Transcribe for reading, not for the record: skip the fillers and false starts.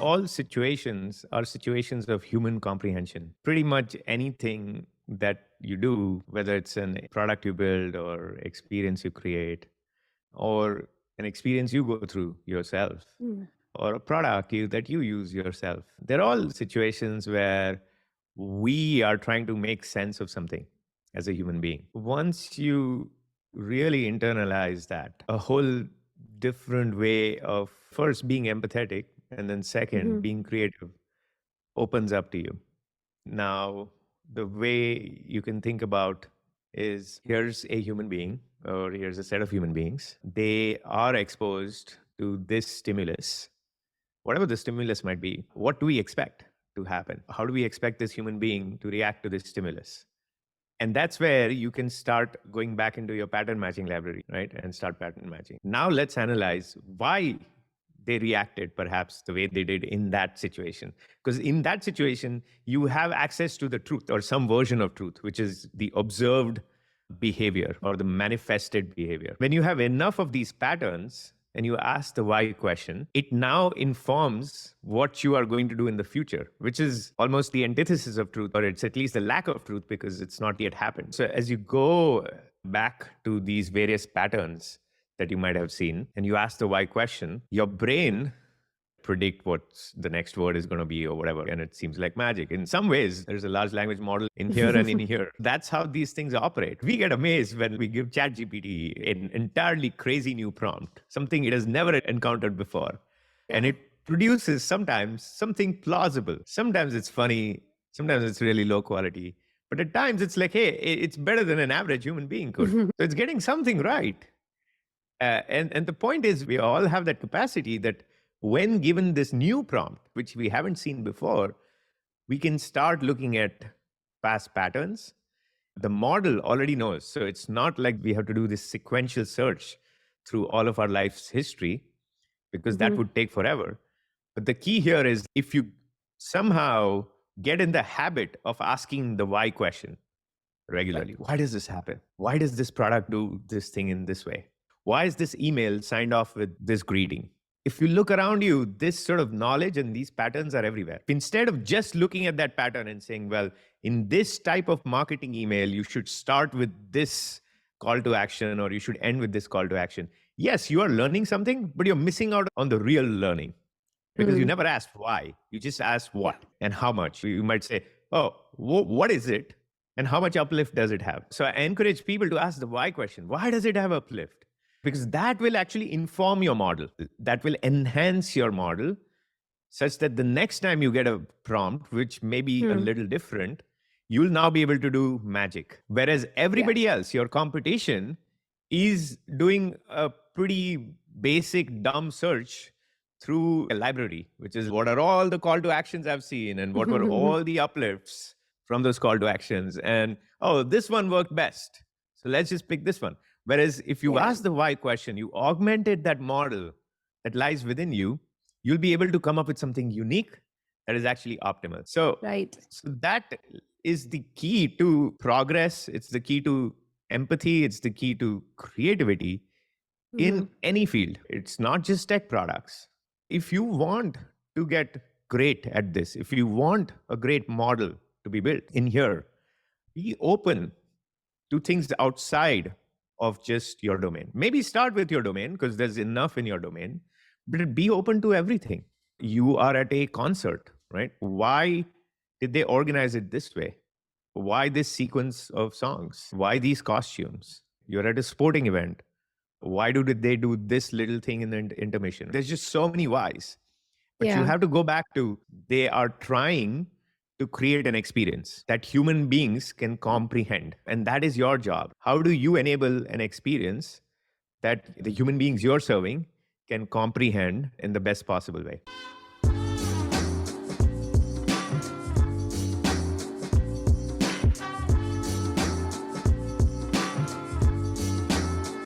all situations are situations of human comprehension. Pretty much anything that you do, whether it's a product you build or experience you create, or an experience you go through yourself, Mm. or a product that you use yourself, they're all situations where we are trying to make sense of something as a human being. Once you really internalize that, a whole different way of first being empathetic and then second Mhm. being creative opens up to you. Now, the way you can think about is, here's a human being, or here's a set of human beings. They are exposed to this stimulus, whatever the stimulus might be. What do we expect to happen? How do we expect this human being to react to this stimulus? And that's where you can start going back into your pattern matching library, right? And start pattern matching. Now let's analyze why they reacted perhaps the way they did in that situation. Because in that situation, you have access to the truth or some version of truth, which is the observed behavior or the manifested behavior. When you have enough of these patterns and you ask the why question, it now informs what you are going to do in the future, which is almost the antithesis of truth, or it's at least the lack of truth because it's not yet happened. So as you go back to these various patterns that you might have seen and you ask the why question, your brain predict what the next word is going to be or whatever. And it seems like magic. In some ways, there's a large language model in here and in here. That's how these things operate. We get amazed when we give ChatGPT an entirely crazy new prompt, something it has never encountered before. And Yeah. it produces sometimes something plausible. Sometimes it's funny. Sometimes it's really low quality. But at times it's like, hey, it's better than an average human being could. So it's getting something right. And the point is, we all have that capacity that when given this new prompt, which we haven't seen before, we can start looking at past patterns. The model already knows. So it's not like we have to do this sequential search through all of our life's history, because that Mhm. would take forever. But the key here is, if you somehow get in the habit of asking the why question regularly, why does this happen? Why does this product do this thing in this way? Why is this email signed off with this greeting? If you look around you, this sort of knowledge and these patterns are everywhere. Instead of just looking at that pattern and saying, well, in this type of marketing email, you should start with this call to action or you should end with this call to action. Yes, you are learning something, but you're missing out on the real learning because you Mm. never asked why. You just asked Yeah. what and how much. You might say, oh, what is it? And how much uplift does it have? So I encourage people to ask the why question. Why does it have uplift? Because that will actually inform your model. That will enhance your model such that the next time you get a prompt, which may be a Mm. little different, you'll now be able to do magic. Whereas Yeah. everybody else, your competition, is doing a pretty basic, dumb search through a library, which is, what are all the call to actions I've seen and what were all the uplifts from those call to actions? And oh, this one worked best. So let's just pick this one. Whereas if you Yeah. ask the why question, you augmented that model that lies within you, you'll be able to come up with something unique that is actually optimal. Right. So that is the key to progress. It's the key to empathy. It's the key to creativity in Mhm. any field. It's not just tech products. If you want to get great at this, if you want a great model to be built in here, be open to things outside of just your domain. Maybe start with your domain because there's enough in your domain, but be open to everything. You are at a concert, right? Why did they organize it this way? Why this sequence of songs? Why these costumes? You're at a sporting event. Why did they do this little thing in the intermission? There's just so many whys. But you Yeah. have to go back to, they are trying to create an experience that human beings can comprehend. And that is your job. How do you enable an experience that the human beings you're serving can comprehend in the best possible way?